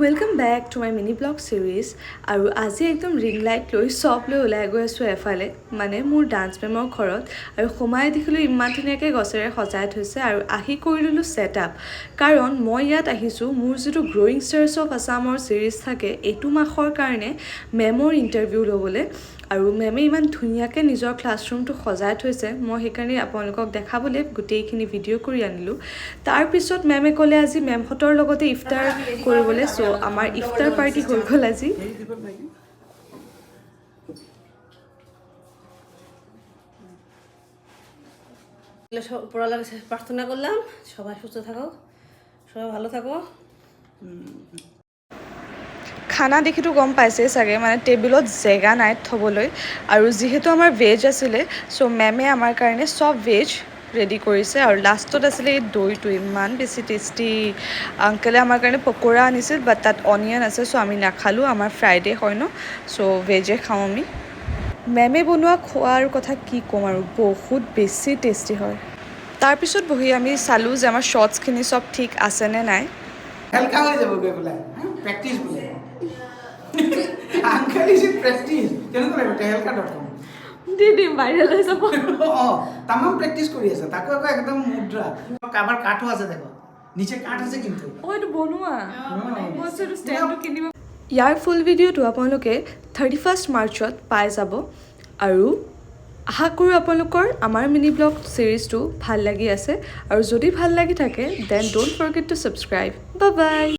Welcome back to my mini blog series. আৰু আজি একদম ৰিং লাইট লৈ সব লৈ ওলাই গৈ আছোঁ এফালে মানে মোৰ ডান্স মেমৰ ঘৰত আৰু সোমাই দেখিলোঁ ইমান ধুনীয়াকৈ গছেৰে সজাই থৈছে আৰু আহি কৰি ল'লোঁ ছেটআপ কাৰণ মই ইয়াত আহিছোঁ মোৰ যিটো গ্ৰ'য়িং ষ্টাৰ্ছ অফ আছামৰ ছিৰিজ থাকে এইটো মাহৰ কাৰণে মেমৰ ইণ্টাৰভিউ ল'বলৈ আৰু মেমে ইমান ধুনীয়াকৈ নিজৰ ক্লাছৰুমটো সজাই থৈছে মই সেইকাৰণে আপোনালোকক দেখাবলৈ গোটেইখিনি ভিডিঅ' কৰি আনিলোঁ তাৰপিছত মেমে ক'লে আজি মেমহঁতৰ লগতে ইফতাৰ কৰিবলৈ চ' আমাৰ ইফতাৰ পাৰ্টি হৈ গ'ল আজি প্রার্থনা করলাম সবাই সুস্থ থাকো সবাই ভালো থাকো খানা দেখিতো গম পাইছেই চাগে মানে টেবুলত জেগা নাই থ'বলৈ আৰু যিহেতু আমাৰ ভেজ আছিলে চ' মেমে আমাৰ কাৰণে চব ভেজ ৰেডি কৰিছে আৰু লাষ্টত আছিলে এই দৈটো ইমান বেছি টেষ্টি আংকলে আমাৰ কাৰণে পকোৰা আনিছিল বাট তাত অনিয়ন আছে চ' আমি নাখালোঁ আমাৰ ফ্ৰাইডে হয় ন চ' ভেজে খাওঁ আমি মেমে বনোৱা খোৱাৰ কথা কি ক'ম আৰু বহুত বেছি টেষ্টি হয় তাৰপিছত বহি আমি চালোঁ যে আমাৰ শ্বৰ্টছখিনি চব ঠিক আছেনে নাই হেলকা হৈ যাব গৈ পেলাই প্ৰেক্টিছ বোলে আংকেল ইজ ইন প্ৰেক্টিছ কেনেকুৱা লাগিব tehelka.com দি দিম ভাইৰেল হৈ যাব অঁ তামাম প্ৰেক্টিছ কৰি আছে তাকো আকৌ একদম মুদ্ৰা কাবাৰ কাঠো আছে দেখো নিচে কাঠ আছে কিন্তু এইটো বনোৱা ইয়াৰ ফুল ভিডিঅ'টো আপোনালোকে 31 মাৰ্চত পাই যাব আৰু আশা কৰোঁ আপোনালোকৰ আমাৰ মিনি ব্লগ ছিৰিজটো ভাল লাগি আছে আৰু যদি ভাল লাগি থাকে then don't forget to subscribe bye by